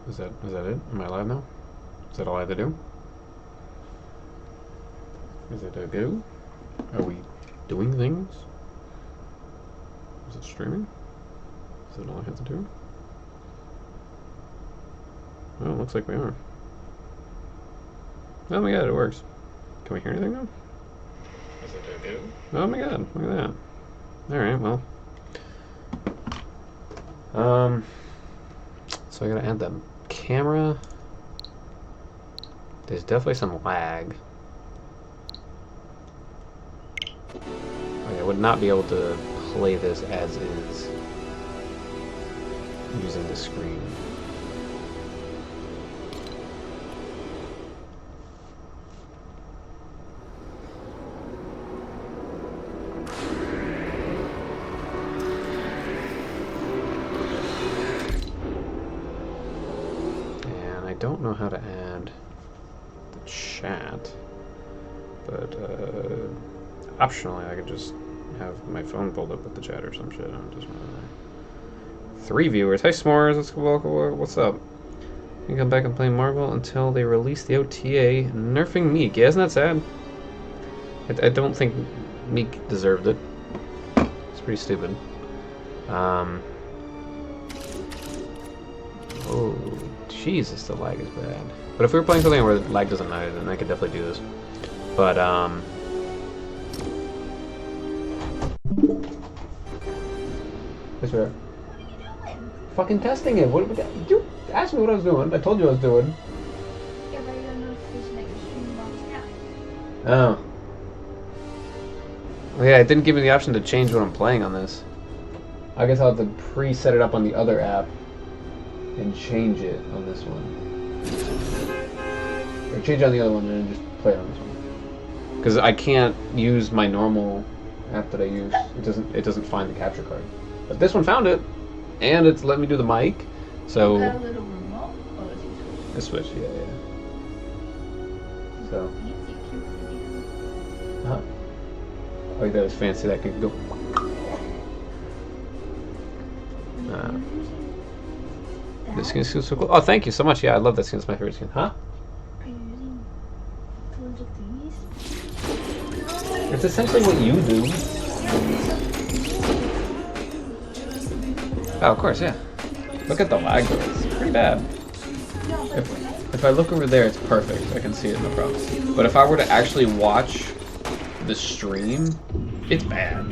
Is that it? Am I live now? Is that all I have to do? Is it a go? Are we doing things? Is it streaming? Is that all I have to do? Oh, it looks like we are. Oh my god, it works. Can we hear anything now? Is it a go? Oh my god, look at that. Alright, well. So I gotta add the camera. There's definitely some lag. I would not be able to play this as is using the screen. And I don't know how to add the chat, but optionally I could just have my phone pulled up with the chat or some shit. I'm just wondering. 3 viewers. Hi S'mores, what's up? You can come back and play Marvel until they release the OTA nerfing Meek. Yeah, isn't that sad? I don't think Meek deserved it. It's pretty stupid. Oh, Jesus, the lag is bad. But if we were playing something where lag doesn't matter, then I could definitely do this. But, What's that? Fucking testing it. What you asked me what I was doing. I told you I was doing. Yeah, but you got a notification that you're streaming while it's Oh. Well, yeah, it didn't give me the option to change what I'm playing on this. I guess I'll have to pre-set it up on the other app and change it on this one. Or change it on the other one and then just play it on this one. Because I can't use my normal app that I use. It doesn't find the capture card. But this one found it. And it's let me do the mic, so... You got a little remote? Or is it a switch, yeah. So... Huh? Oh, that was fancy, that could go... This skin is so cool. Oh, thank you so much. Yeah, I love that skin. It's my favorite skin. Huh? Are you using tools of these? It's essentially what you do. Oh, of course, yeah. Look at the lag though. It's pretty bad. If I look over there, it's perfect. I can see it, no problem. But if I were to actually watch the stream, it's bad.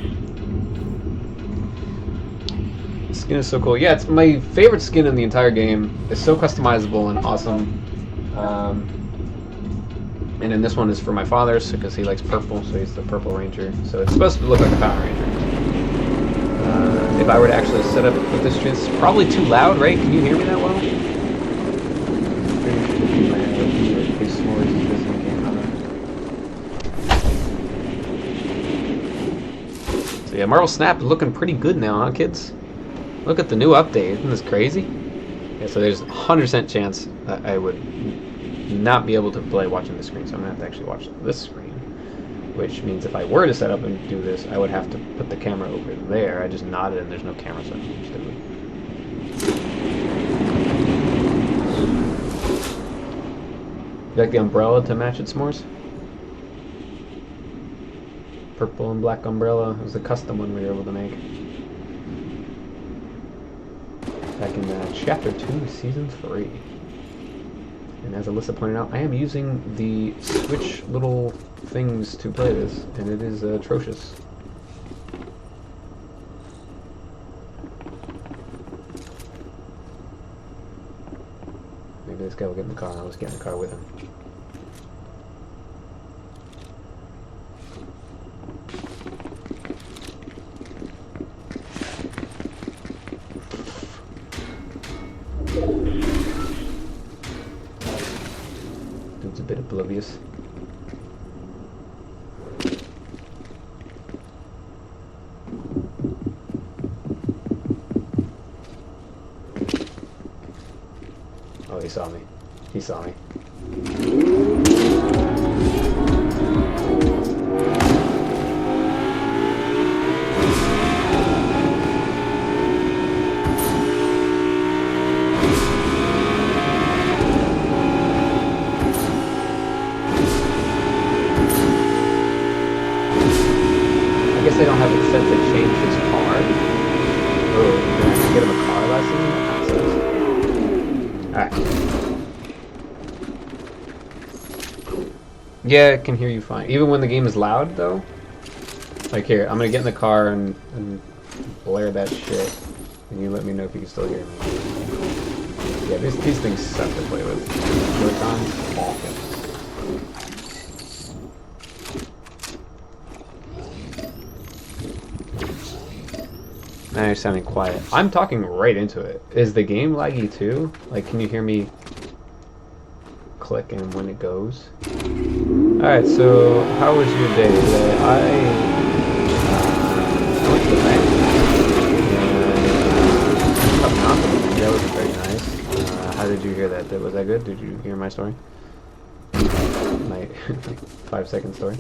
The skin is so cool. Yeah, it's my favorite skin in the entire game. It's so customizable and awesome. And then this one is for my father, because he likes purple, so he's the Purple Ranger. So it's supposed to look like a Power Ranger. If I were to actually set up with this stream, it's probably too loud, right? Can you hear me that well? So yeah, Marvel Snap is looking pretty good now, huh, kids? Look at the new update. Isn't this crazy? Yeah, so there's a 100% chance that I would not be able to play watching the screen, so I'm going to have to actually watch this screen. Which means if I were to set up and do this, I would have to put the camera over there. I just nodded and there's no camera, so I'm stupid. You like the umbrella to match it, S'mores? Purple and black umbrella. It was the custom one we were able to make. Back in Chapter 2, Season 3. And as Alyssa pointed out, I am using the Switch little things to play this, and it is atrocious. Maybe this guy will get in the car, and I'll just get in the car with him. Dude's a bit oblivious. Oh, he saw me. He saw me. Alright. Yeah, it can hear you fine. Even when the game is loud, though? Like, here, I'm gonna get in the car and blare that shit. And you let me know if you can still hear me. Yeah, these things suck to play with. Joy-Cons, awful. Now you're sounding quiet. I'm talking right into it. Is the game laggy too? Like, can you hear me click and when it goes? Alright, so how was your day today? I went to the bank. And that was very nice. How did you hear that? Was that good? Did you hear my story? My 5-second story?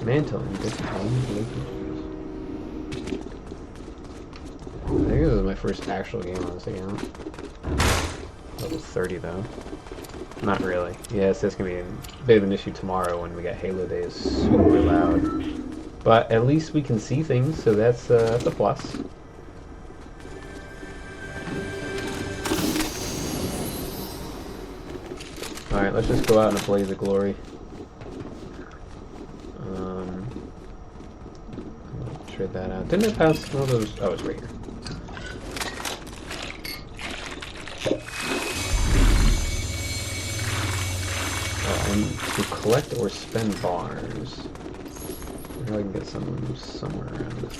Mantle and different relationships. I think this is my first actual game on this account. Level 30 though. Not really. Yes, that's gonna be a bit of an issue tomorrow when we got Halo Days super loud. But at least we can see things, so that's a plus. Alright, let's just go out in a blaze of glory. Trade that out. Didn't it pass one of those? Oh, it's right here. Oh, and to collect or spend bars. Maybe I can get some somewhere around this.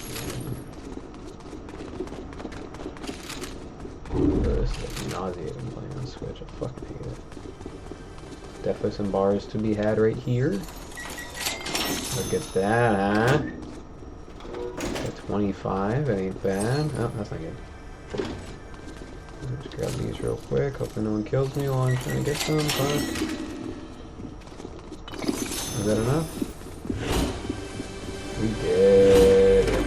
This is nauseating playing on Switch. I fucking hate it. Definitely some bars to be had right here. Look at that, huh? 25, that ain't bad. Oh, that's not good. Just grab these real quick. Hopefully no one kills me while I'm trying to get some. Fuck. Is that enough? We did it.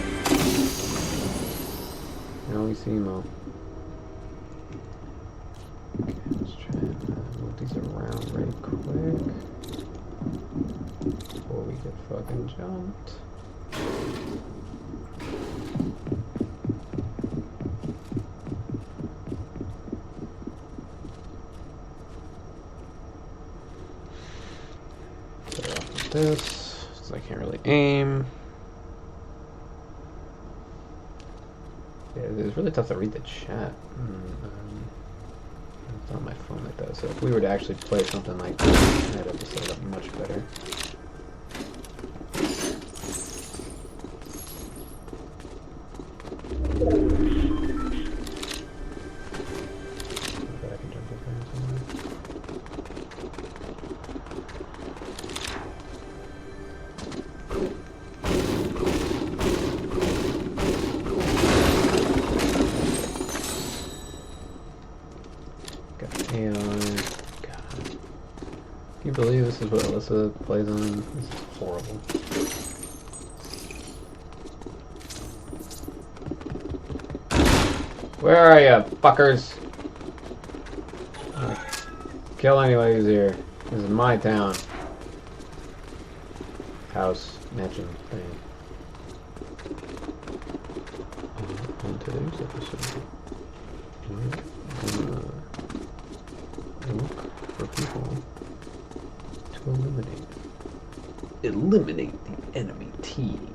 Now we see Mo. Okay, let's try and move these around right quick. Before we get fucking jumped. This, so I can't really aim. Yeah, it's really tough to read the chat. It's on my phone like that, so if we were to actually play something like this, I'd have to set it up much better. Can you believe this is what Alyssa plays on? This is horrible. Where are ya, fuckers? Kill anybody who's here. This is my town. House, mansion thing. On today's episode, we're gonna look for people to eliminate the enemy team.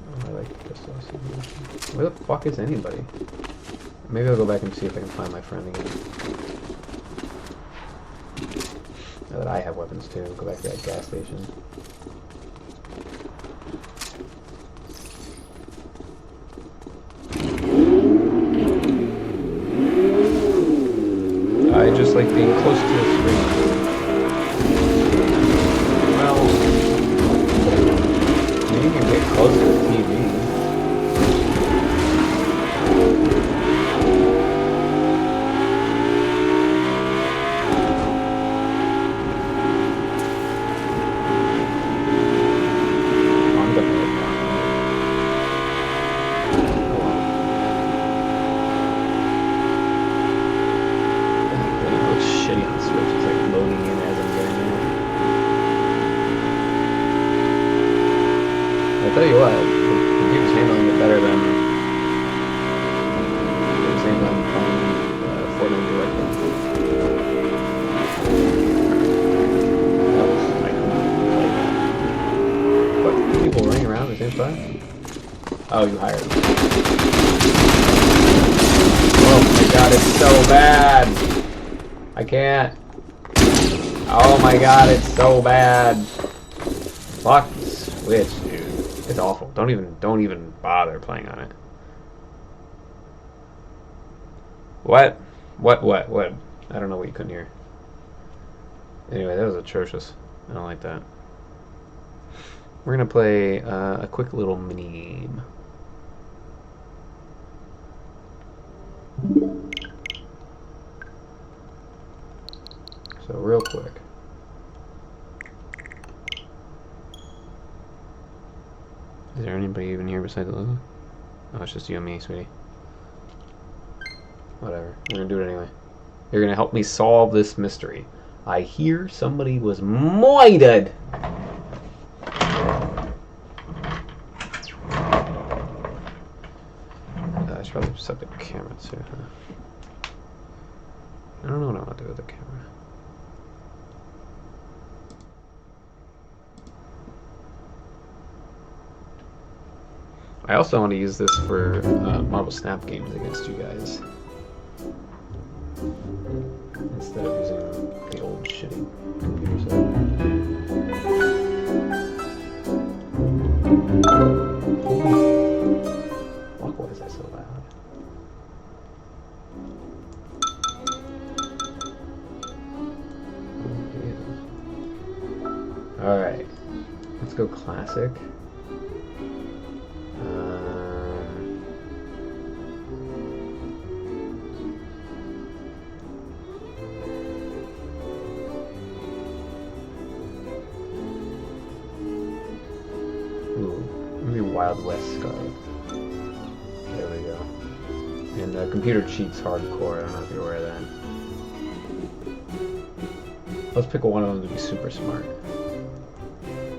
Oh, I like this awesome. Where the fuck is anybody? Maybe I'll go back and see if I can find my friend again. Now that I have weapons too, go back to that gas station. I just like being close to the screen. Well, you can get close to the TV. I'm definitely shitty on Switch. It's like tell you what, the computer's handling it better than it was handling playing Fortnite directly. What? People running around at the same time? Oh, you hired them. Oh my god, it's so bad! I can't. Oh my god, it's so bad. Fuck the Switch, dude. It's awful. Don't even bother playing on it. What? What? I don't know what you couldn't hear. Anyway, that was atrocious. I don't like that. We're gonna play a quick little mini game. So real quick. Is there anybody even here besides Lily? Oh, it's just you and me, sweetie. Whatever. We're gonna do it anyway. You're gonna help me solve this mystery. I hear somebody was moited. I should probably set the camera too. Huh? I don't know what I want to do with the camera. I also want to use this for Marvel Snap games against you guys. Instead of using the old shitty computer set. Fuck, why is that so loud? Alright. Let's go classic. Wild West Scarlet. There we go. And the computer cheats hardcore. I don't know if you're aware of that. Let's pick one of them to be super smart.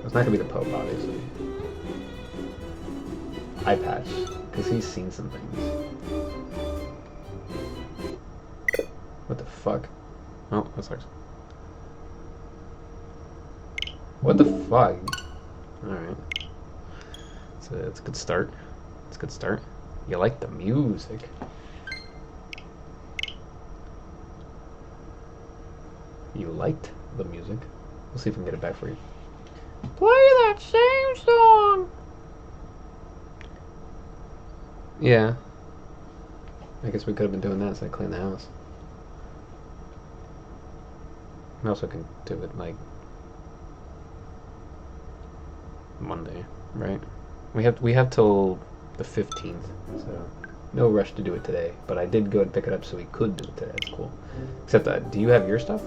It's not gonna be the Pope, obviously. Eye patch, because he's seen some things. What the fuck? Oh, that sucks. What the fuck? Alright. It's a good start. It's a good start. You like the music. You liked the music. We'll see if we can get it back for you. Play that same song! Yeah. I guess we could have been doing that so I clean the house. We also can do it like Monday, right? We have till the 15th, so no rush to do it today. But I did go and pick it up so we could do it today. That's cool. Except that, do you have your stuff?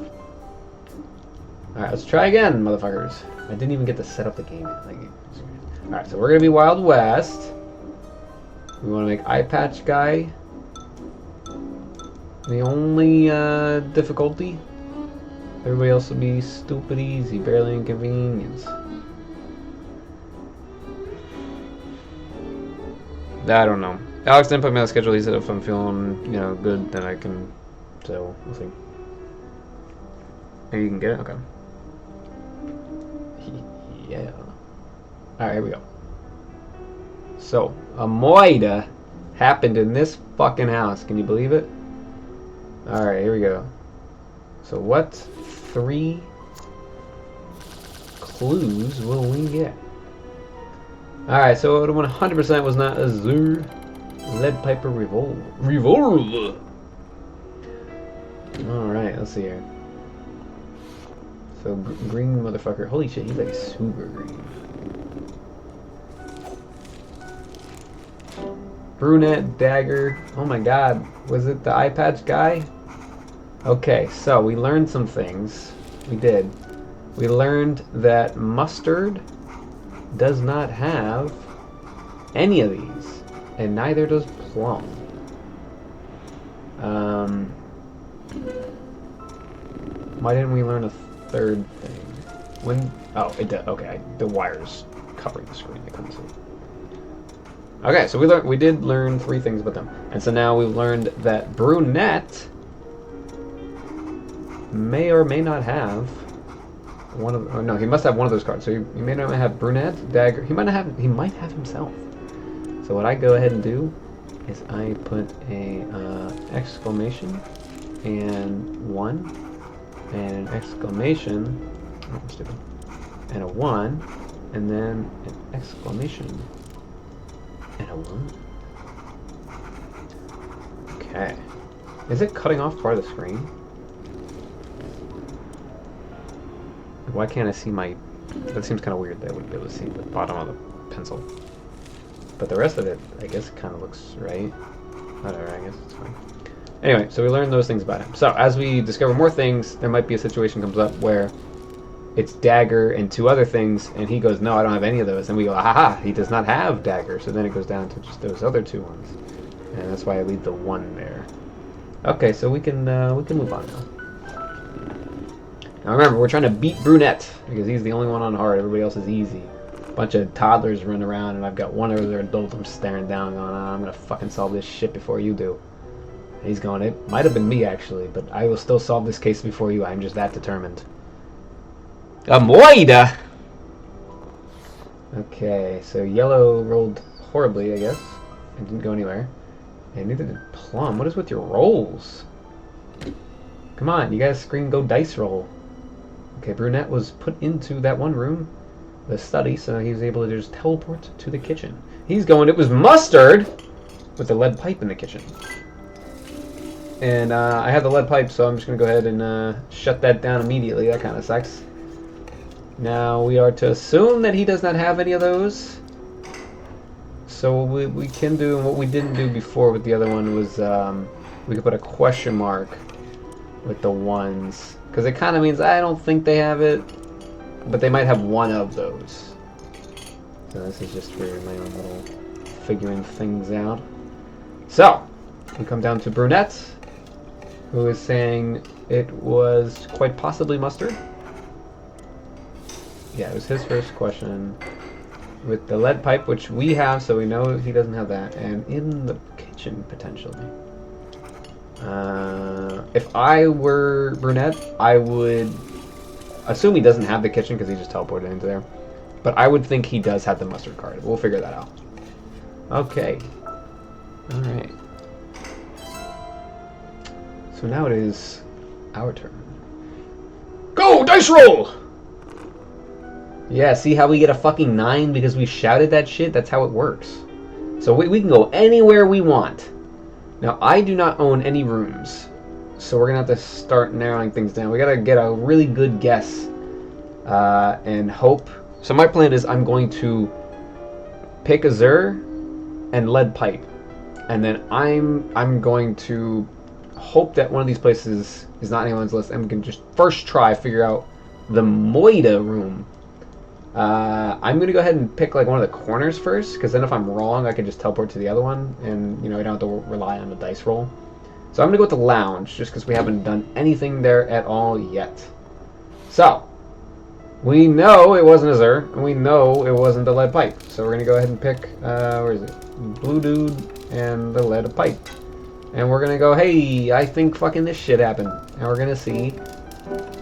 Alright, let's try again, motherfuckers. I didn't even get to set up the game yet. Alright, so we're gonna be Wild West. We wanna make Eye Patch Guy the only difficulty. Everybody else will be stupid easy, barely inconvenience. I don't know. Alex didn't put me on the schedule. He said if I'm feeling, good, then I can. So we'll see. Maybe you can get it. Okay. Yeah. All right, here we go. So a moida happened in this fucking house. Can you believe it? All right, here we go. So what 3 clues will we get? Alright, so it 100% was not Azure Lead Piper Revolver. Alright, let's see here. So, green motherfucker. Holy shit, he's like super green. Brunette dagger. Oh my god, was it the eye patch guy? Okay, so we learned some things. We did. We learned that mustard does not have any of these, and neither does plum. Why didn't we learn a third thing? Oh, it does. Okay, the wires covering the screen. I couldn't see. Okay, so we did learn 3 things about them, and so now we've learned that brunette may or may not have one of. Oh, no, he must have one of those cards. So he may not have brunette, dagger. He might have himself. So what I go ahead and do is I put a exclamation and 1 and an exclamation. Oh, I'm stupid. And a 1 and then an exclamation and a 1. Okay. Is it cutting off part of the screen? Why can't I see my... That seems kind of weird that I wouldn't be able to see the bottom of the pencil. But the rest of it, I guess, kind of looks right. Whatever, I guess it's fine. Anyway, so we learned those things about him. So, as we discover more things, there might be a situation comes up where it's dagger and 2 other things, and he goes, no, I don't have any of those. And we go, haha, he does not have dagger. So then it goes down to just those other 2 ones. And that's why I leave the 1 there. Okay, so we can move on now. Now remember, we're trying to beat brunette, because he's the only one on hard. Everybody else is easy. Bunch of toddlers run around, and I've got one other adult I'm staring down going, I'm gonna fucking solve this shit before you do. And he's going, it might have been me actually, but I will still solve this case before you. I'm just that determined. A moida! Okay, so yellow rolled horribly, I guess. It didn't go anywhere. And neither did plum. What is with your rolls? Come on, you guys scream go dice roll. Okay, brunette was put into that one room, the study, so he was able to just teleport to the kitchen. He's going, it was mustard with the lead pipe in the kitchen. And I have the lead pipe, so I'm just going to go ahead and shut that down immediately. That kind of sucks. Now we are to assume that he does not have any of those. So what we can do, and what we didn't do before with the other one was we could put a question mark with the ones. Because it kind of means I don't think they have it, but they might have one of those. So this is just for my own little figuring things out. So, we come down to brunette, who is saying it was quite possibly mustard. Yeah, it was his first question. With the lead pipe, which we have, so we know he doesn't have that. And in the kitchen, potentially. If I were brunette, I would assume he doesn't have the kitchen because he just teleported into there. But I would think he does have the mustard card. We'll figure that out. Okay. Alright. So now it is our turn. Go! Dice roll! Yeah, see how we get a fucking 9 because we shouted that shit? That's how it works. So we can go anywhere we want. Now, I do not own any rooms. So we're going to have to start narrowing things down. We got to get a really good guess. And hope. So my plan is I'm going to pick a Zur and lead pipe. And then I'm going to hope that one of these places is not anyone's list. And we can just first try figure out the Moida room. I'm going to go ahead and pick like one of the corners first, because then if I'm wrong, I can just teleport to the other one, and you know I don't have to rely on the dice roll. So I'm going to go with the lounge, just because we haven't done anything there at all yet. So, we know it wasn't a Zur, and we know it wasn't the lead pipe. So we're going to go ahead and pick, where is it? Blue dude and the lead pipe. And we're going to go, hey, I think fucking this shit happened. And we're going to see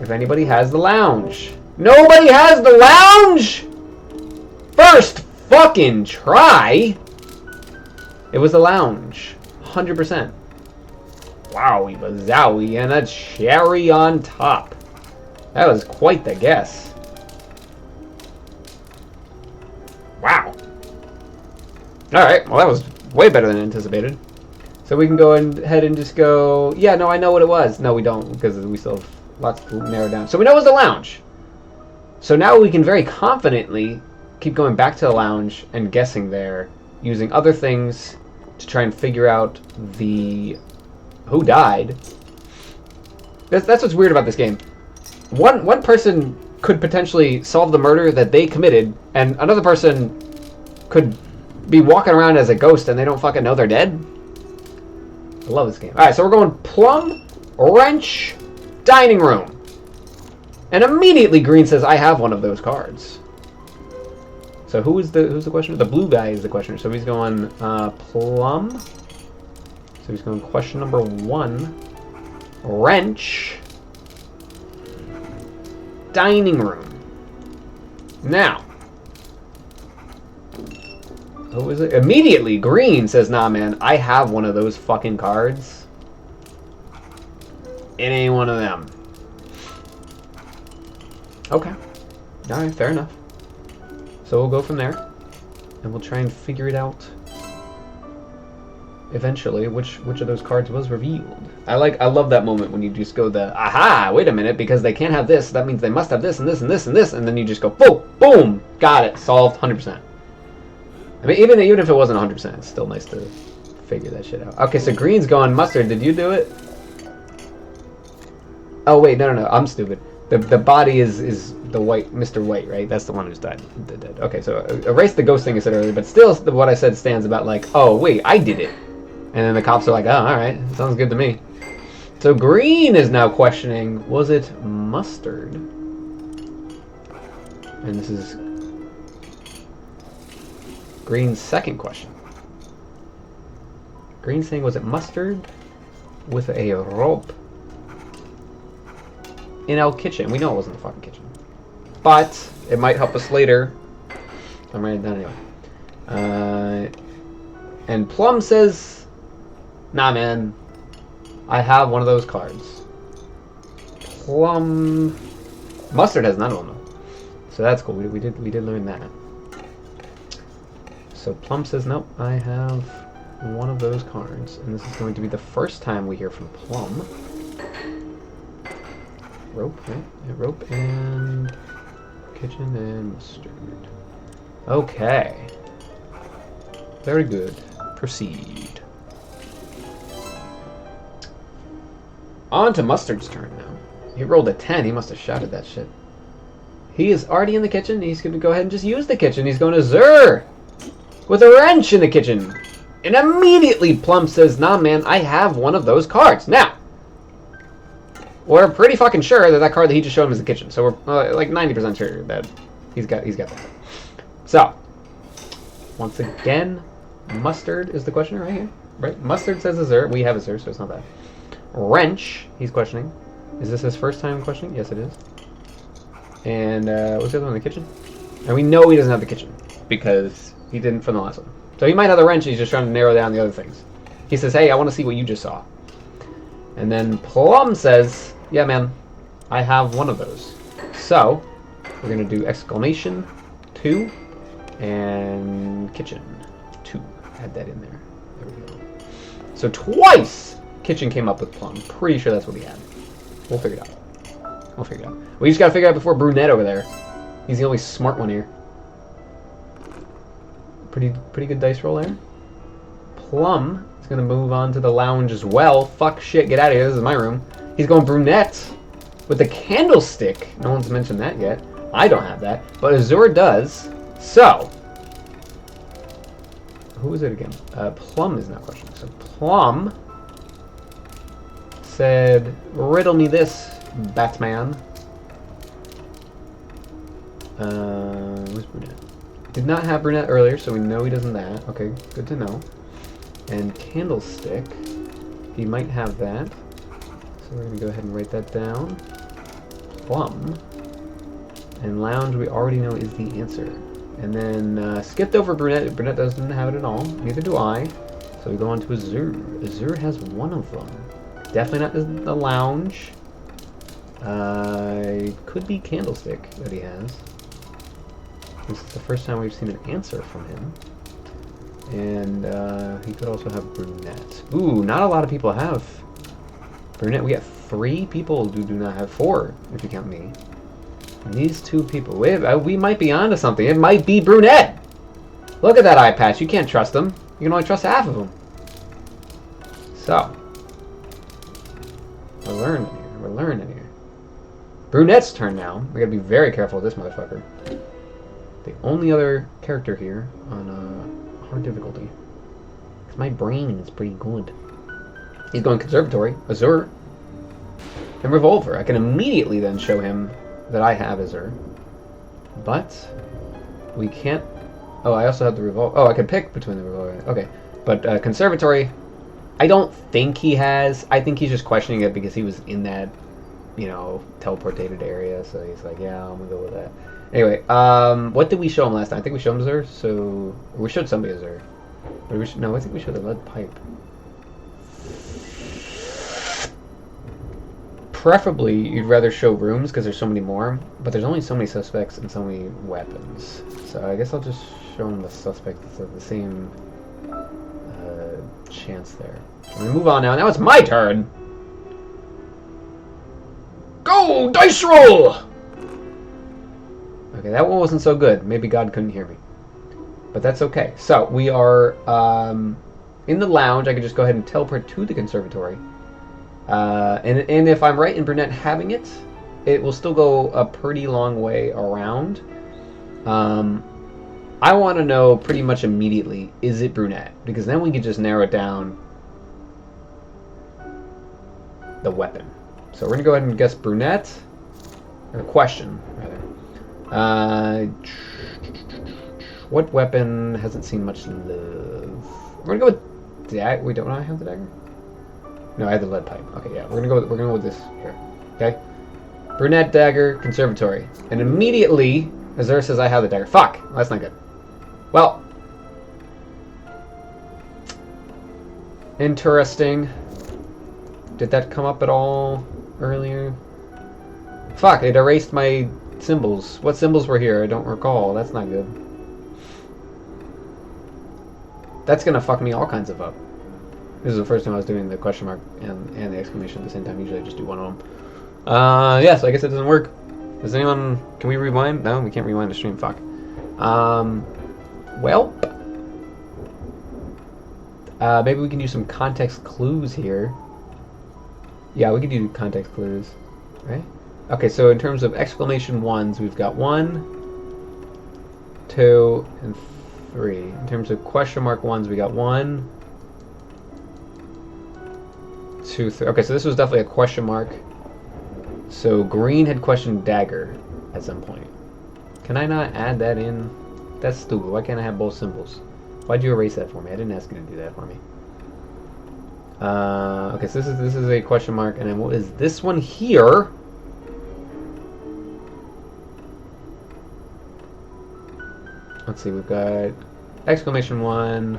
if anybody has the lounge. Nobody has the lounge? First fucking try. It was the lounge. 100%. Wowie bazowie, and a cherry on top. That was quite the guess. Wow. Alright, well that was way better than anticipated. So we can go ahead and just go, yeah, no, I know what it was. No, we don't, because we still have lots to narrow down. So we know it was the lounge. So now we can very confidently keep going back to the lounge and guessing there, using other things to try and figure out the who died. That's what's weird about this game. One person could potentially solve the murder that they committed, and another person could be walking around as a ghost and they don't fucking know they're dead. I love this game. Alright, so we're going plum, wrench, dining room. And immediately Green says, I have one of those cards. So who's the questioner? The blue guy is the questioner. So he's going plum. So he's going question number 1. Wrench. Dining room. Now. Who is it? Immediately, green says, nah, man, I have one of those fucking cards. It ain't one of them. Okay. Alright, fair enough. So we'll go from there. And we'll try and figure it out. Eventually, which of those cards was revealed. I love that moment when you just go aha, wait a minute, because they can't have this, that means they must have this and this and this and this, and then you just go, boom, boom, got it, solved, 100%. I mean, even if it wasn't 100%, it's still nice to figure that shit out. Okay, so green's going mustard. Did you do it? Oh wait, no, I'm stupid. The body is the white, Mr. White, right? That's the one who's died. Dead. Okay, so erase the ghost thing I said earlier, but still what I said stands about like, oh wait, I did it. And then the cops are like, oh, alright, sounds good to me. So green is now questioning, was it mustard? And this is green's second question. Green saying, was it mustard with a rope in our kitchen? We know it wasn't the fucking kitchen. But it might help us later. I'm writing it down anyway. And Plum says, nah, man, I have one of those cards. Plum... Mustard has none of them, though. So that's cool. We did learn that. So Plum says, nope, I have one of those cards. And this is going to be the first time we hear from Plum. Rope, right? Yeah, rope and kitchen and mustard. Okay. Very good. Proceed. On to Mustard's turn now. He rolled a 10. He must have shouted that shit. He is already in the kitchen. He's going to go ahead and just use the kitchen. He's going to Zur with a wrench in the kitchen. And immediately Plum says, nah, man, I have one of those cards. Now, we're pretty fucking sure that card that he just showed him is the kitchen. So we're like 90% sure that he's got that. So, once again, Mustard is the questioner right here. Right? Mustard says Azur. We have Azur, so it's not that. Wrench, he's questioning. Is this his first time questioning? Yes, it is. And what's the other one in the kitchen? And we know he doesn't have the kitchen because he didn't from the last one. So he might have the wrench, he's just trying to narrow down the other things. He says, hey, I want to see what you just saw. And then Plum says, yeah, man, I have one of those. So, we're going to do exclamation 2 and kitchen 2. Add that in there. There we go. So twice kitchen came up with Plum. Pretty sure that's what he had. We'll figure it out. We'll figure it out. We just got to figure out before Brunette over there. He's the only smart one here. Pretty good dice roll there. Plum is going to move on to the lounge as well. Fuck shit, get out of here. This is my room. He's going Brunette with the candlestick. No one's mentioned that yet. I don't have that, but Azur does. So, who is it again? Plum is not questioning. So Plum said, riddle me this, Batman. Where's Brunette? Did not have Brunette earlier, so we know he doesn't that. Okay, good to know. And candlestick, he might have that. So we're going to go ahead and write that down. Plum. And lounge, we already know is the answer. And then skipped over Brunette. Brunette doesn't have it at all. Neither do I. So we go on to Azur. Azur has one of them. Definitely not the lounge. Could be candlestick that he has. This is the first time we've seen an answer from him. And he could also have Brunette. Ooh, not a lot of people have Brunette. We got 3 people who do not have 4, if you count me. And these 2 people, we might be onto something. It might be Brunette. Look at that eye patch. You can't trust them. You can only trust half of them. So, we're learning here. We're learning here. Brunette's turn now. We gotta be very careful with this motherfucker. The only other character here on hard difficulty. Because my brain is pretty good. He's going Conservatory, Azur, and Revolver. I can immediately then show him that I have Azur. But we can't Oh, I also have the revolver. Oh, I could pick between the revolver. Okay. But conservatory, I don't think he has. I think he's just questioning it because he was in that, you know, teleportated area. So he's like, yeah, I'm going to go with that. Anyway, what did we show him last time? I think we showed him Zer. So we showed somebody Zer. No, I think we showed the lead pipe. Preferably, you'd rather show rooms because there's so many more, but there's only so many suspects and so many weapons. So I guess I'll just show them the suspects at the same chance there. I'm gonna move on now. Now it's my turn. Go dice roll. Okay, that one wasn't so good. Maybe God couldn't hear me, but that's okay. So we are in the lounge. I could just go ahead and teleport to the conservatory. And if I'm right in Brunette having it, it will still go a pretty long way around. I want to know pretty much immediately, is it Brunette? Because then we can just narrow it down the weapon. So we're going to go ahead and guess Brunette. Or question, rather. What weapon hasn't seen much love? We're going to go with dagger. Wait, don't I have the dagger? No, I had the lead pipe. Okay, yeah, we're gonna go with this here. Okay, brunette dagger, conservatory, and immediately Azura says I have the dagger. Fuck, that's not good. Well, interesting. Did that come up at all earlier? Fuck, it erased my symbols. What symbols were here? I don't recall. That's not good. That's gonna fuck me all kinds of up. This is the first time I was doing the question mark and the exclamation at the same time. Usually I just do one of them. Yeah, so I guess it doesn't work. Does anyone... Can we rewind? No, we can't rewind the stream. Fuck. Well... maybe we can use some context clues here. Yeah, we can do context clues. Right? Okay, so in terms of exclamation ones, we've got 1, 2, and 3. In terms of question mark ones, we got 1, 2, 3. Okay, so this was definitely a question mark. So green had questioned dagger at some point. Can I not add that in? That's stupid. Why can't I have both symbols? Why'd you erase that for me? I didn't ask you to do that for me. Okay, so this is a question mark, and then what is this one here? Let's see, we've got exclamation 1.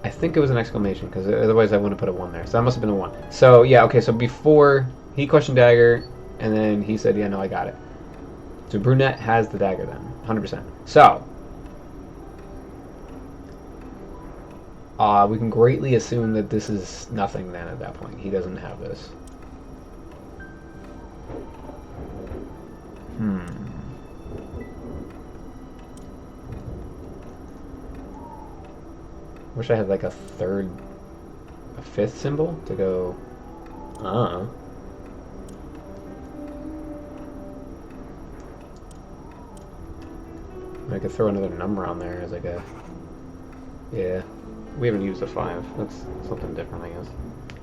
I think it was an exclamation, because otherwise I wouldn't have put a 1 there. So that must have been a 1. So, yeah, okay, so before, he questioned dagger, and then he said, yeah, no, I got it. So brunette has the dagger then, 100%. So, we can greatly assume that this is nothing then at that point. He doesn't have this. Wish I had like a fifth symbol to go. I could throw another number on there as like a. Yeah, we haven't used a 5. That's something different, I guess.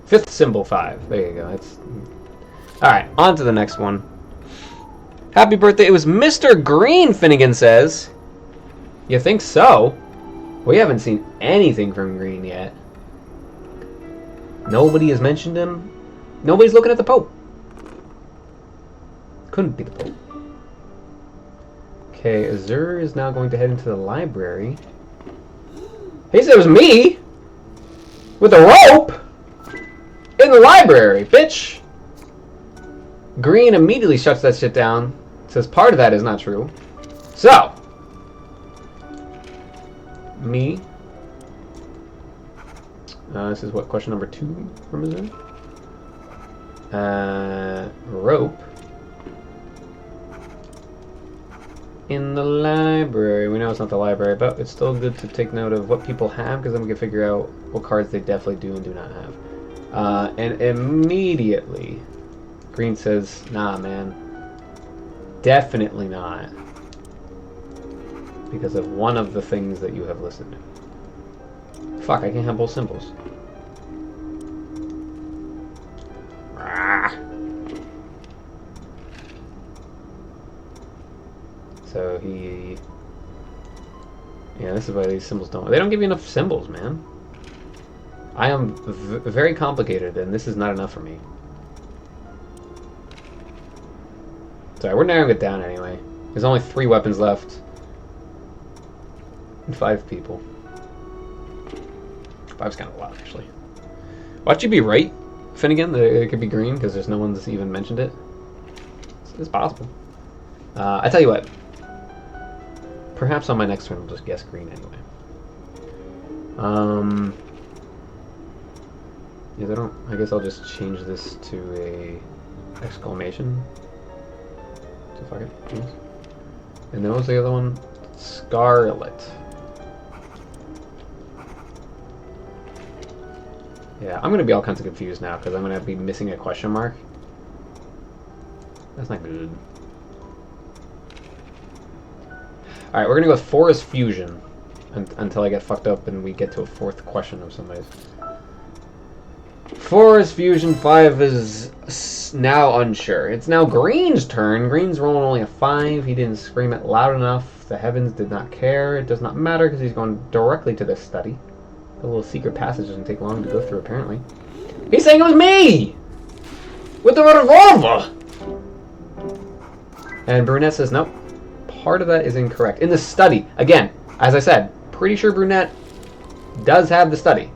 Fifth symbol 5. There you go. That's. All right, on to the next one. Happy birthday! It was Mr. Green. Finnegan says. You think so? We haven't seen anything from Green yet. Nobody has mentioned him. Nobody's looking at the Pope. Couldn't be the Pope. Okay, Azur is now going to head into the library. He said it was me! With a rope! In the library, bitch! Green immediately shuts that shit down. Says part of that is not true. So... me. This is what, question number 2 from Missouri? Rope. In the library. We know it's not the library, but it's still good to take note of what people have, because then we can figure out what cards they definitely do and do not have. And immediately, Green says, nah, man. Definitely not. Because of one of the things that you have listed. Fuck, I can't have both symbols. So he... Yeah, this is why these symbols don't... They don't give you enough symbols, man. I am very complicated, and this is not enough for me. Sorry, we're narrowing it down anyway. There's only 3 weapons left. And 5 people. 5's kind of a lot, actually. Watch you be right, Finnegan, that it could be green, because there's no one that's even mentioned it. It's possible. I tell you what. Perhaps on my next turn, I'll just guess green anyway. Yeah, they don't... I guess I'll just change this to a exclamation. So fuck it. Yes. And then what was the other one? Scarlet. Yeah, I'm gonna be all kinds of confused now because I'm gonna be missing a question mark. That's not good. Alright, we're gonna go with Forest Fusion until I get fucked up and we get to a 4th question of somebody's. Forest Fusion 5 is now unsure. It's now Green's turn. Green's rolling only a 5. He didn't scream it loud enough. The heavens did not care. It does not matter because he's going directly to this study. The little secret passage doesn't take long to go through, apparently. He's saying it was me! With the revolver! And Brunette says, nope. Part of that is incorrect. In the study, again, as I said, pretty sure Brunette does have the study.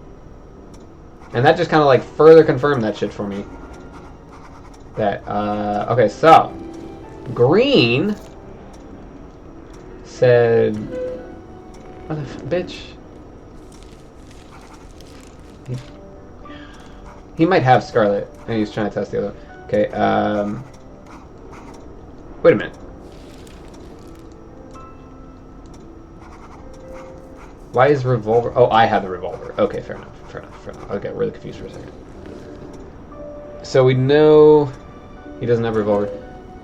And that just kind of like further confirmed that shit for me. That, okay, so. Green said, what the bitch? He might have Scarlet, and he's trying to test the other. Okay, wait a minute. Why is revolver? Oh, I have the revolver. Okay, fair enough. Fair enough. I got really confused for a second. So we know he doesn't have a revolver,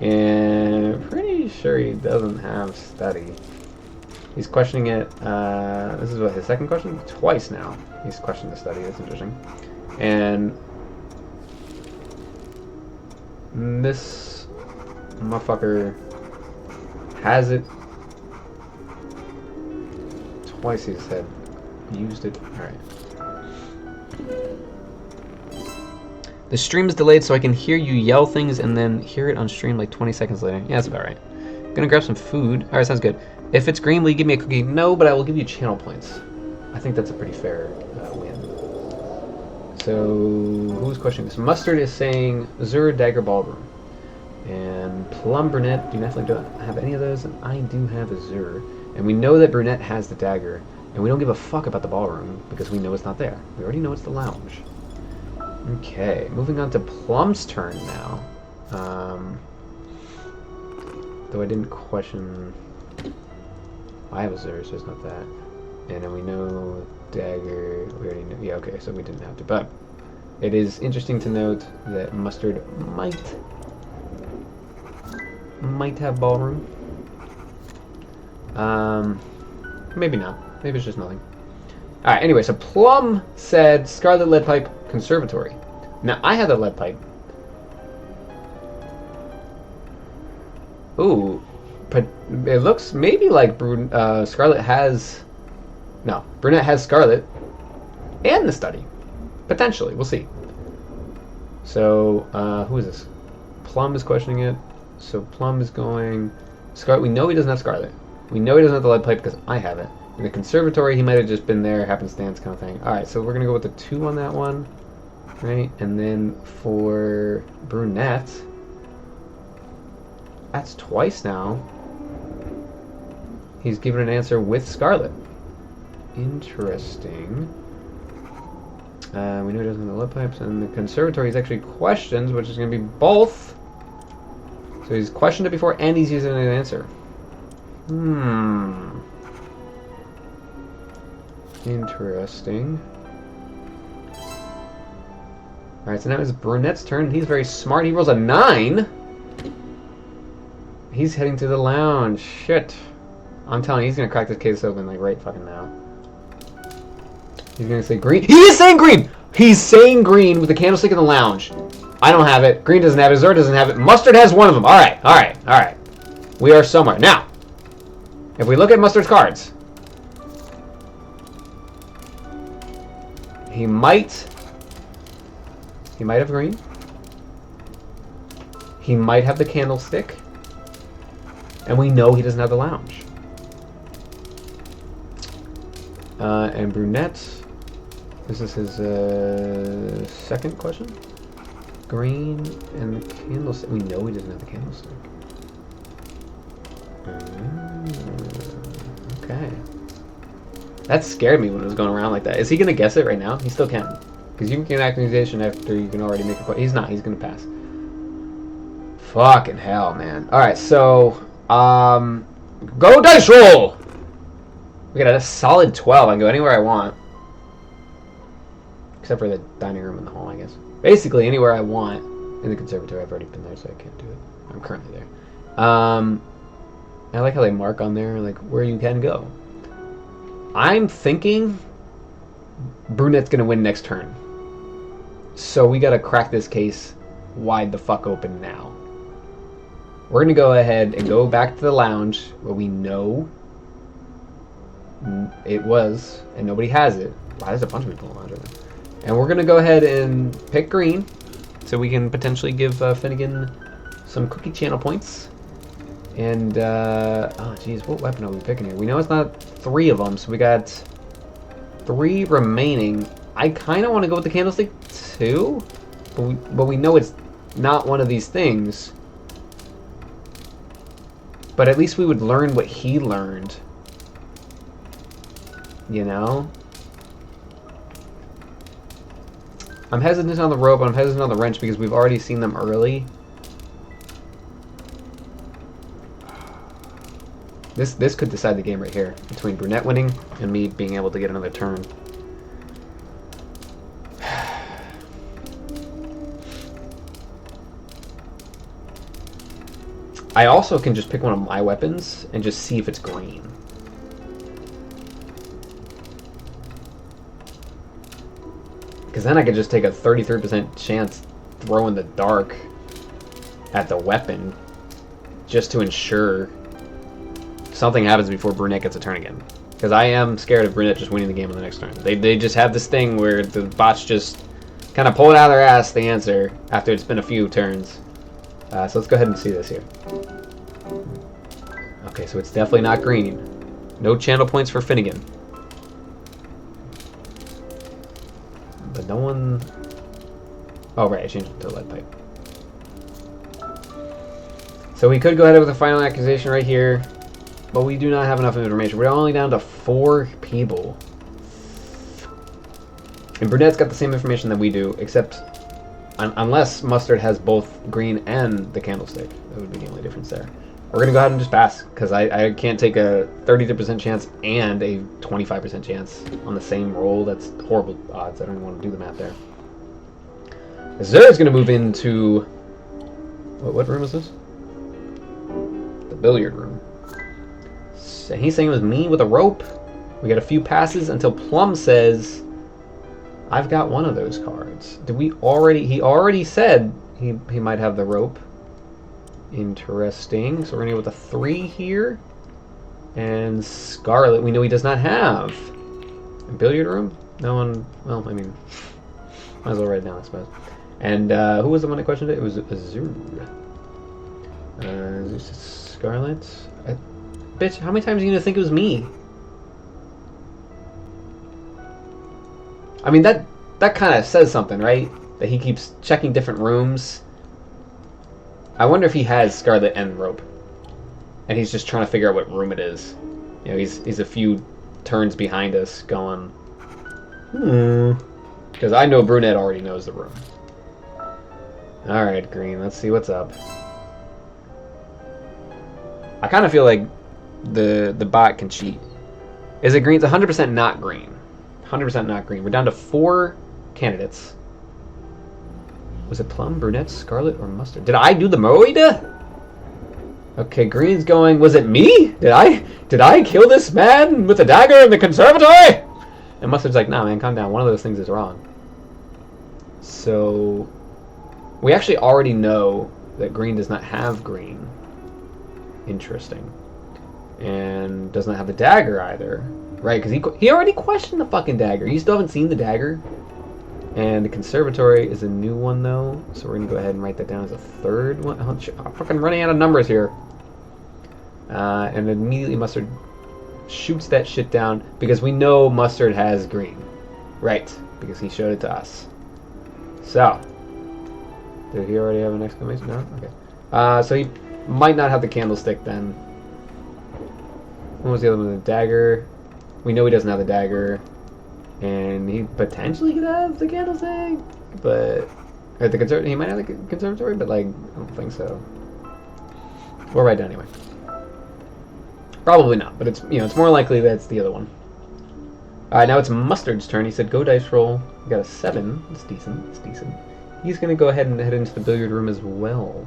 and I'm pretty sure he doesn't have study. He's questioning it. This is what, his second question? Twice now. He's questioned the study. That's interesting. And this motherfucker has it. Twice he said used it. Alright. The stream is delayed so I can hear you yell things and then hear it on stream like 20 seconds later. Yeah, that's about right. Gonna grab some food. Alright, sounds good. If it's green, will you give me a cookie? No, but I will give you channel points. I think that's a pretty fair win. So, who's questioning this? Mustard is saying Zur Dagger Ballroom. And Plum Brunette do definitely don't have any of those, and I do have a Zur. And we know that Brunette has the dagger, and we don't give a fuck about the ballroom because we know it's not there. We already know it's the lounge. Okay, moving on to Plum's turn now. Though I didn't question... I have a Zur, so it's not that. And then we know dagger, we already know, yeah, okay, so we didn't have to, but it is interesting to note that Mustard might have ballroom. Maybe not, maybe it's just nothing. Alright, anyway, so Plum said Scarlet Lead Pipe Conservatory. Now, I have the lead pipe. Ooh, but it looks maybe like Scarlet has... No, Brunette has Scarlet and the study. Potentially, we'll see. So, who is this? Plum is questioning it. So Plum is going... Scarlet, we know he doesn't have Scarlet. We know he doesn't have the lead pipe because I have it. In the conservatory, he might have just been there, happenstance kind of thing. Alright, so we're going to go with the 2 on that one. Right, and then for Brunette... That's twice now. He's given an answer with Scarlet. Interesting. We know he doesn't have the lead pipes, and the conservatory is actually questions, which is going to be both. So he's questioned it before, and he's using an answer. Interesting. Alright, so now it's Brunette's turn. He's very smart. He rolls a 9. He's heading to the lounge. Shit. I'm telling you, he's going to crack this case open like right fucking now. He's going to say green. He is saying green! He's saying green with the candlestick in the lounge. I don't have it. Green doesn't have it. Zur doesn't have it. Mustard has one of them. Alright, alright, alright. We are somewhere. Now, If we look at Mustard's cards, he might have green. He might have the candlestick. And we know he doesn't have the lounge. And brunette, this is his second question. Green and the candlestick. We know he doesn't have the candlestick. Okay. That scared me when it was going around like that. Is he going to guess it right now? He still can. Because you can get an accusation after you can already make a question. He's not. He's going to pass. Fucking hell, man. Alright, so... go dice roll! We got a solid 12. I can go anywhere I want. Except for the dining room and the hall, I guess. Basically, anywhere I want in the conservatory. I've already been there, so I can't do it. I'm currently there. I like how they mark on there, like, where you can go. I'm thinking brunette's gonna win next turn. So we gotta crack this case wide the fuck open now. We're gonna go ahead and go back to the lounge where we know it was, and nobody has it. Wow, there's a bunch of people in the lounge right now. And we're gonna go ahead and pick green, so we can potentially give Finnegan some cookie channel points. And, oh geez, what weapon are we picking here? We know it's not 3 of them, so we got 3 remaining. I kind of want to go with the candlestick too, but we know it's not one of these things. But at least we would learn what he learned. You know? I'm hesitant on the rope, and I'm hesitant on the wrench because we've already seen them early. This could decide the game right here, between brunette winning and me being able to get another turn. I also can just pick one of my weapons and just see if it's green. Because then I could just take a 33% chance throw in the dark at the weapon just to ensure something happens before brunette gets a turn again. Because I am scared of brunette just winning the game on the next turn. They just have this thing where the bots just kind of pull it out of their ass, the answer, after it's been a few turns. So let's go ahead and see this here. Okay, so it's definitely not green. No channel points for Finnegan. But no one... Oh, right, I changed it to lead pipe. So we could go ahead with a final accusation right here. But we do not have enough information. We're only down to 4 people. And brunette's got the same information that we do, except unless Mustard has both green and the candlestick. That would be the only difference there. We're going to go ahead and just pass, because I can't take a 32% chance and a 25% chance on the same roll. That's horrible odds. I don't even want to do the math there. Azur's going to move into... What room is this? The billiard room. And he's saying it was me with a rope. We got a few passes until Plum says, I've got one of those cards. Did we already... He already said he might have the rope. Interesting. So we're going to go with a 3 here. And Scarlet, we know he does not have. A billiard room? No one... Well, I mean... Might as well write it down, I suppose. And who was the one that questioned it? It was Azur. This is Scarlet. Bitch, how many times are you going to think it was me? I mean, that kind of says something, right? That he keeps checking different rooms. I wonder if he has Scarlet and rope. And he's just trying to figure out what room it is. You know, he's a few turns behind us going, Because I know brunette already knows the room. Alright, green, let's see what's up. I kind of feel like the bot can cheat. Is it green? It's 100% not green. 100% not green. We're down to 4 candidates. Was it Plum, Brunette, Scarlet, or Mustard? Did I do the Moida? Okay, green's going, was it me? Did I kill this man with a dagger in the conservatory? And Mustard's like, nah man, calm down. One of those things is wrong. So we actually already know that green does not have green. Interesting. And does not have the dagger either. Right, because he already questioned the fucking dagger. You still haven't seen the dagger? And the conservatory is a new one, though. So we're going to go ahead and write that down as a third one. Oh, I'm fucking running out of numbers here. And immediately Mustard shoots that shit down because we know Mustard has green. Right, because he showed it to us. So, did he already have an exclamation? No? Okay. So he might not have the candlestick then. What was the other one? The dagger. We know he doesn't have the dagger. And he potentially could have the candlestick, but... Or the he might have the conservatory, but, like, I don't think so. We'll write down anyway. Probably not, but it's, you know, it's more likely that it's the other one. Alright, now it's Mustard's turn. He said, go dice roll. We got a 7. It's decent. It's decent. He's going to go ahead and head into the billiard room as well.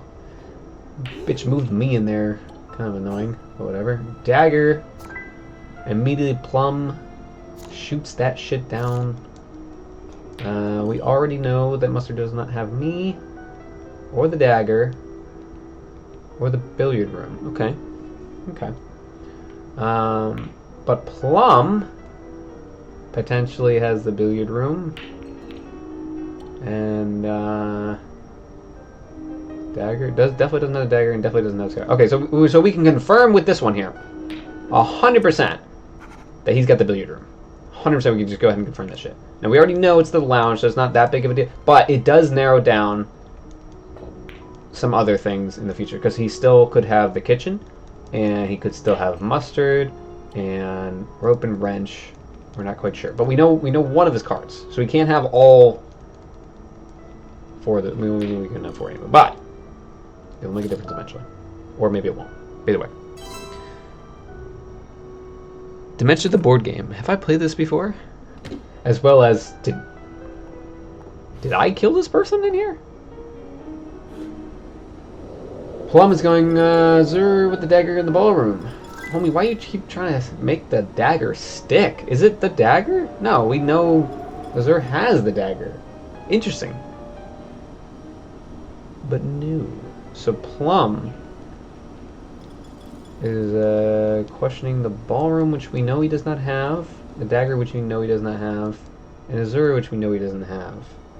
Bitch moved me in there. Kind of annoying, but whatever. Dagger. Immediately Plum shoots that shit down. We already know that Mustard does not have me, or the dagger, or the billiard room. Okay. Okay. But Plum potentially has the billiard room. And, dagger definitely doesn't have a dagger and definitely doesn't have a scar. Okay, so we can confirm with this one here, 100% that he's got the billiard room. 100% we can just go ahead and confirm that shit. Now we already know it's the lounge, so it's not that big of a deal, but it does narrow down some other things in the future because he still could have the kitchen, and he could still have Mustard and rope and wrench. We're not quite sure, but we know one of his cards, so we can't have all. We can have 4 anyway, but it'll make a difference eventually. Or maybe it won't. Either way. Dementia the board game. Have I played this before? As well as, did I kill this person in here? Plum is going, Zur with the dagger in the ballroom. Homie, why you keep trying to make the dagger stick? Is it the dagger? No, we know Zur has the dagger. Interesting. But new. So Plum is questioning the ballroom, which we know he does not have, the dagger, which we know he does not have, and Azura, which we know he doesn't have.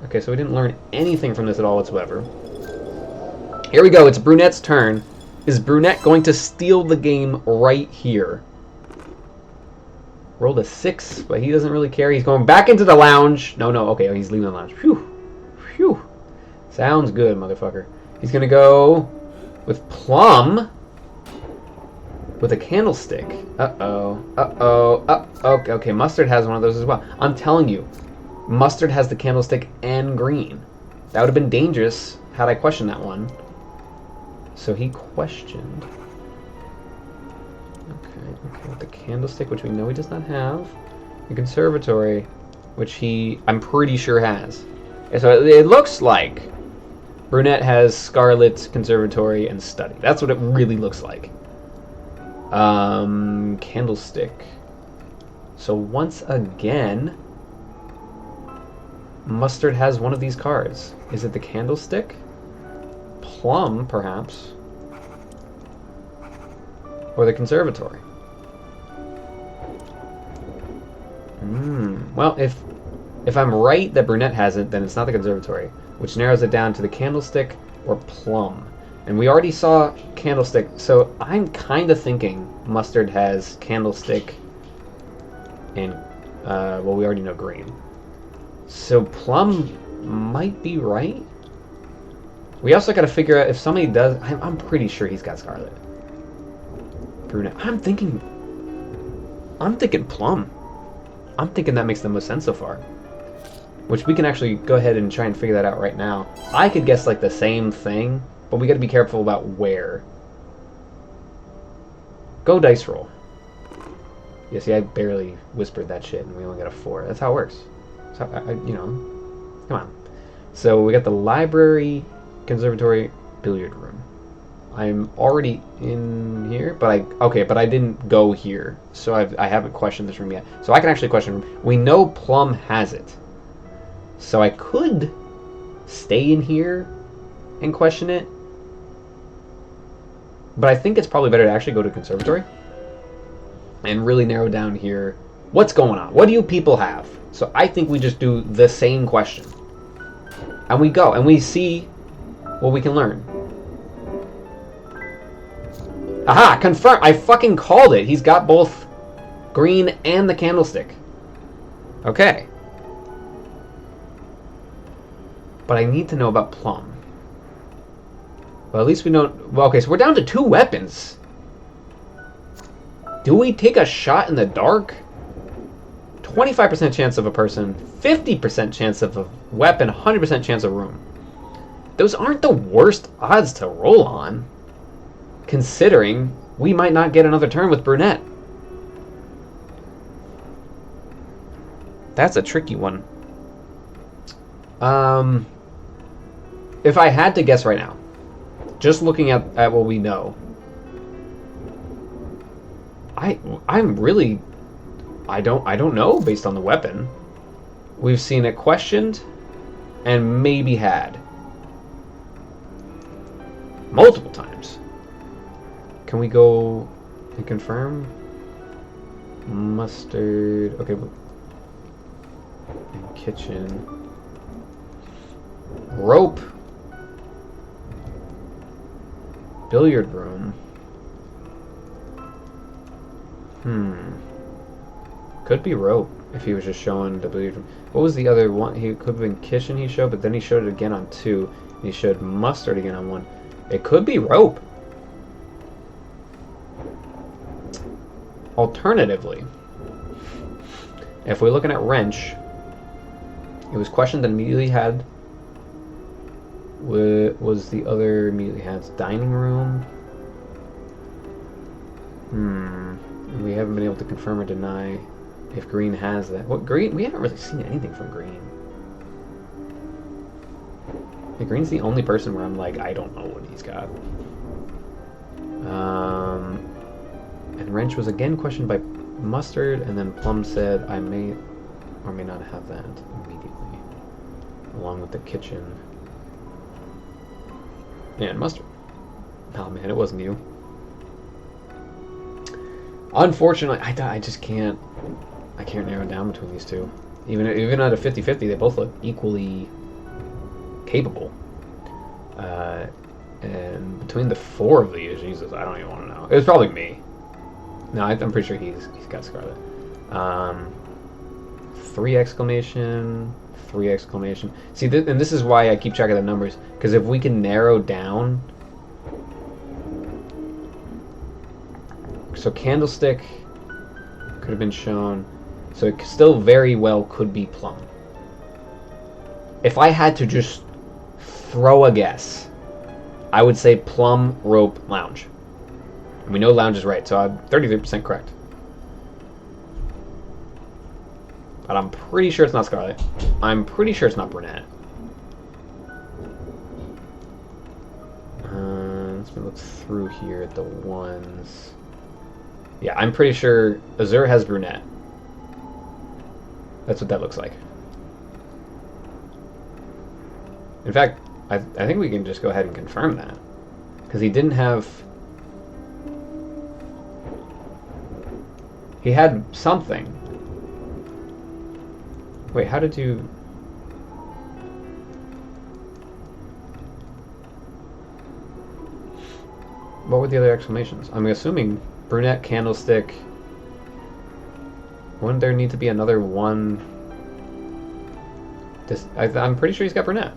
Okay, so we didn't learn anything from this at all whatsoever. Here we go, it's Brunette's turn. Is Brunette going to steal the game right here? Rolled a 6, but he doesn't really care. He's going back into the lounge. No, okay, he's leaving the lounge. Phew. Phew. Sounds good, motherfucker. He's gonna go with Plum with a candlestick. Okay, Mustard has one of those as well. I'm telling you, Mustard has the candlestick and green. That would have been dangerous had I questioned that one. So he questioned. Okay, with the candlestick, which we know he does not have. The conservatory, which I'm pretty sure has. So it looks like Brunette has Scarlet, Conservatory, and Study. That's what it really looks like. Candlestick. So once again, Mustard has one of these cards. Is it the Candlestick? Plum, perhaps. Or the Conservatory. Well, if I'm right that Brunette has it, then it's not the Conservatory, which narrows it down to the Candlestick or Plum. And we already saw Candlestick, so I'm kind of thinking Mustard has Candlestick and, well, we already know green. So Plum might be right. We also got to figure out if somebody does. I'm pretty sure he's got Scarlet. Brunette. I'm thinking Plum. I'm thinking that makes the most sense so far. Which we can actually go ahead and try and figure that out right now. I could guess like the same thing, but we got to be careful about where. Go dice roll. Yeah, see, I barely whispered that shit, and we only got a 4. That's how it works. So you know, come on. So we got the library, conservatory, billiard room. I'm already in here, but I didn't go here, so I haven't questioned this room yet. So I can actually question. We know Plum has it, so I could stay in here and question it. But I think it's probably better to actually go to conservatory. and really narrow down here what's going on. What do you people have? So I think we just do the same question. And we go, and we see what we can learn. Aha! Confirm! I fucking called it! He's got both green and the candlestick. Okay. But I need to know about plum. Well, at least we know... Well, okay, so we're down to 2 weapons. Do we take a shot in the dark? 25% chance of a person, 50% chance of a weapon, 100% chance of room. Those aren't the worst odds to roll on, considering we might not get another turn with brunette. That's a tricky one. If I had to guess right now, just looking at what we know, I'm really... I don't know based on the weapon. We've seen it questioned and maybe had multiple times. Can we go and confirm? Mustard. Okay. And kitchen. Rope. Billiard room. Could be rope if he was just showing the billiard room. What was the other one? He could have been kitchen he showed, but then he showed it again on 2. And he showed mustard again on 1. It could be rope. Alternatively, if we're looking at wrench, it was questioned and immediately had... What was the other immediately had? Dining room. And we haven't been able to confirm or deny if green has that. What green? We haven't really seen anything from green. Yeah, green's the only person where I'm like, I don't know what he's got. And wrench was again questioned by mustard, and then plum said, I may or may not have that immediately, along with the kitchen. Yeah, and mustard. Oh man, it wasn't you. Unfortunately, I just can't. I can't narrow it down between these two. Even at a 50-50, they both look equally capable. And between the 4 of these, Jesus, I don't even want to know. It was probably me. No, I'm pretty sure he's got Scarlet. 3 exclamation, 3 exclamation. See, and this is why I keep track of the numbers, because if we can narrow down... So candlestick could have been shown, so it still very well could be plum. If I had to just throw a guess, I would say plum, rope, lounge. And we know lounge is right, so I'm 33% correct. But I'm pretty sure it's not Scarlet. I'm pretty sure it's not brunette. Let's look through here at the ones. Yeah, I'm pretty sure Azure has brunette. That's what that looks like. In fact, I think we can just go ahead and confirm that. Because he didn't have... He had something. Wait, how did you... What were the other exclamations? I'm assuming brunette, candlestick. Wouldn't there need to be another one? I'm pretty sure he's got brunette.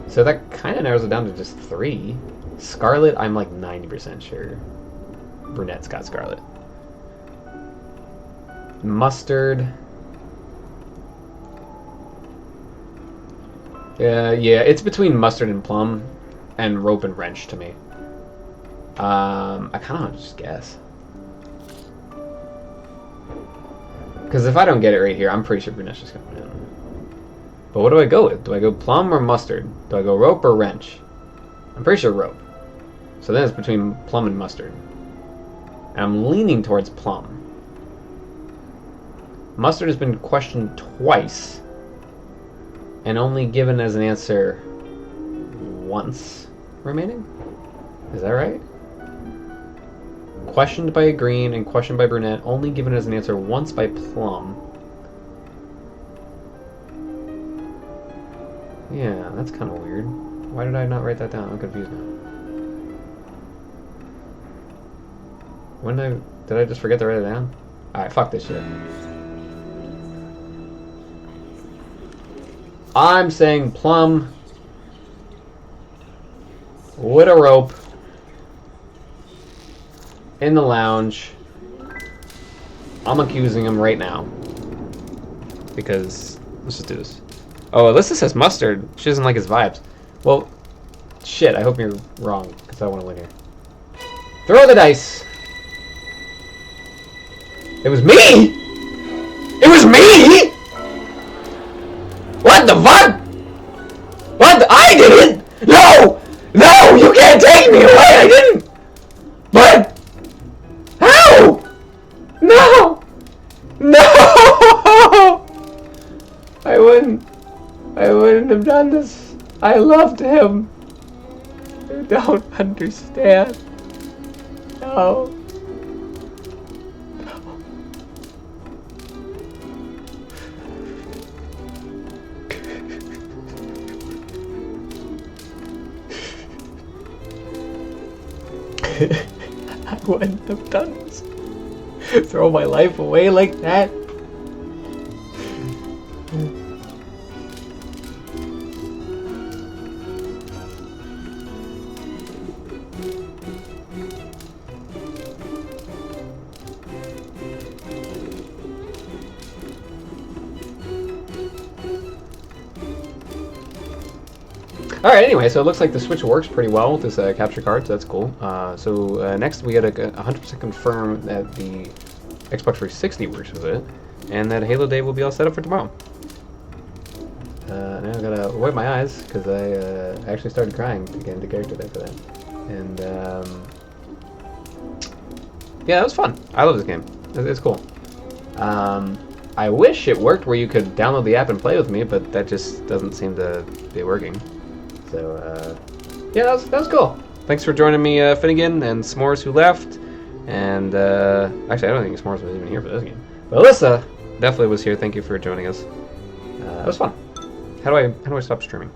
So that kind of narrows it down to just 3. Scarlet, I'm like 90% sure. Brunette's got Scarlet. Mustard. Yeah, it's between mustard and plum, and rope and wrench to me. I kind of want to just guess. Because if I don't get it right here, I'm pretty sure brunette's just going to win. But what do I go with? Do I go plum or mustard? Do I go rope or wrench? I'm pretty sure rope. So then it's between plum and mustard. And I'm leaning towards plum. Mustard has been questioned twice. And only given as an answer once remaining? Is that right? questioned by Green and questioned by Brunette, only given as an answer once by Plum. Yeah, that's kind of weird. Why did I not write that down? I'm confused now. When did I just forget to write it down? Alright, fuck this shit. I'm saying Plum with a rope in the lounge. I'm accusing him right now. Because, let's just do this. Oh, Alyssa says Mustard. She doesn't like his vibes. Well, shit, I hope you're wrong, because I want to win here. Throw the dice! It was me! It was me! What the fuck? What? I did it! No! No! You can't take me away! I didn't! But... How? No! No! I wouldn't have done this. I loved him. You don't understand. No. I wouldn't have done this. Throw my life away like that. Alright, anyway, so it looks like the Switch works pretty well with this capture card, so that's cool. Next we gotta 100% confirm that the Xbox 360 works with it, and that Halo Day will be all set up for tomorrow. Now I gotta wipe my eyes, because I actually started crying to get into character day for that. And, yeah, that was fun. I love this game. It's cool. I wish it worked where you could download the app and play with me, but that just doesn't seem to be working. So, yeah, that was cool. Thanks for joining me, Finnegan, and S'mores, who left. And, actually, I don't think S'mores was even here for this game. But Alyssa definitely was here. Thank you for joining us. It was fun. How do I stop streaming?